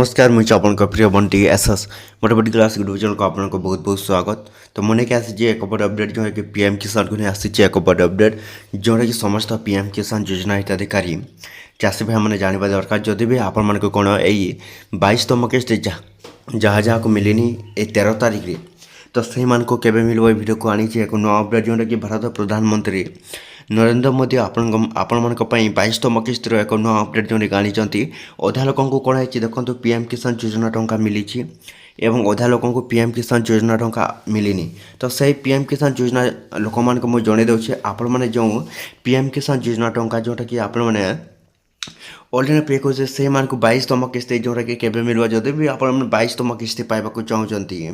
नमस्कार मुझे आपन प्रिय बंटी एसएस मोटामोटी क्लास यूट्यूब चैनल को आपन को बहुत बहुत स्वागत। तो मन के आसी एक बड़ अपडेट जो है कि पीएम किसान को आसी एक बड़ अपडेट जोटा कि समस्त पीएम किसान योजना हिताधिकारी चाषी भाई मैंने जानवा दरकार जदि भी आपण मान कौन यही 22तम किस्त जहाँ जहाँ को मिलनी ये 13 तारीख रे तो से केवे मिल भिडियो को आनी एक नुआ अपडेट जोटा कि भारत प्रधानमंत्री नरेंद्र मोदी आपण मान 22तम किस्तर एक नुआ अपडेट जो आनी अधा लोक कौन है देखो पीएम किसान योजना टंका मिली एवं अधा लोक पीएम किसान योजना टंका मिलनी तो सही पीएम किसान योजना लोक मान मुझे जन दूसरे आपण मैंने जो पीएम किसान योजना टंका जोटा कि आपण मैंने ऑलरेडी पे कर से 22तम किस्त जोटा कि केवे मिलवा जदि भी आप 22तम किस्त पाइबा चाहते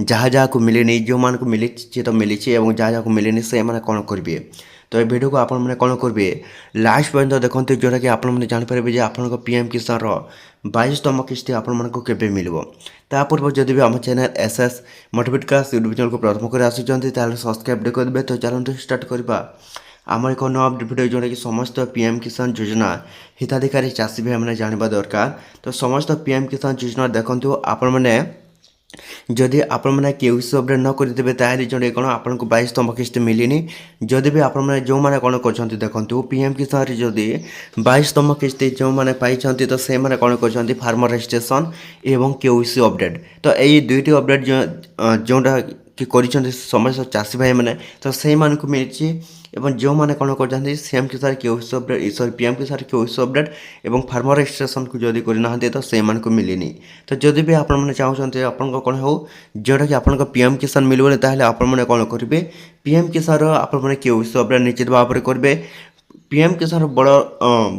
जहाँ जहाँ को मिलनी जो मान को मिली तो मिली जहाँ जहाँ को मिलनी से कौन करेंगे तो ये वीडियो को आपण मैंने कौन करेंगे लास्ट पर्यंत देखते जोटा कि आपने जानीपारे आप पीएम किसान 22तम किस्त आपण केवे मिल पूर्व जदि भी आम channel SS motivate class YouTube channel को प्रथम कर आसुँच सब्सक्राइब करेंगे। तो चलते स्टार्ट करवा आम एक नुआ भिडियो जोटा कि समस्त पीएम किसान योजना हिताधिकारी चाषी भाई मैंने जानवा दरकार। तो समस्त पीएम किसान योजना देखो आपण मैंने जदि आपण मैंने केसी अपडेट न करेंगे ताहले जो कौन आपको 22तम किस्त मिलनी जदि भी आपण मैंने जो मैंने कौन कर देखो पीएम किसान जदि 22तम किस्त जो मैंने पाई तो से मैंने कौन कर फार्मर रजिस्ट्रेशन एवं केसी अपडेट तो यही दुईटी अपडेट जोटा कि कर समस्त चाषी भाई मैंने तो से मिली एवं जो मैंने कौन कर सीएम किसान केसी अपडेट सॉरी पीएम किसान केसी अपडेट एवं फार्मर रजिस्ट्रेशन को जदि करना तो से मिलनी तो जदि भी आप चाहते आपन कौन हो जोटा कि आपन पीएम किसान मिलने ताहले आपण मैंने कौन करेंगे पीएम किसान आपण मैंने केसी अपडेट निश्चित भाव में करेंगे। पीएम किसान बड़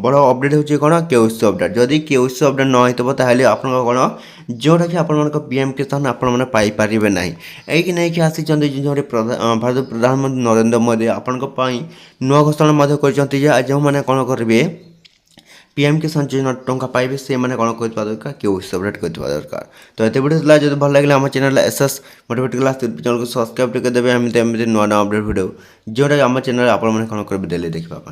बड़ अपडेट हो कौन केसी अपडेट जदि केसी अपडेट न हो ताहले आपन कौन जोटा कि आपण पीएम किसान आपण मैंने पाइपर ना यही नहीं कि आसी जो भारत प्रधानमंत्री नरेंद्र मोदी आपण नुआ घोषणा कर जो मैंने कौन करेंगे पीएम किसान योजना टंका पाइबे से मैंने कौन करवा दरकार केसी अपडेट करवा दरकार। तो ये वीडियो जो भल लगे आम channel SS motivate class channel को सब्सक्राइब करदेवे नुआ नुआ अपडेट वीडियो जोटा आम चैनल आप कौन करेंगे डेली देखा।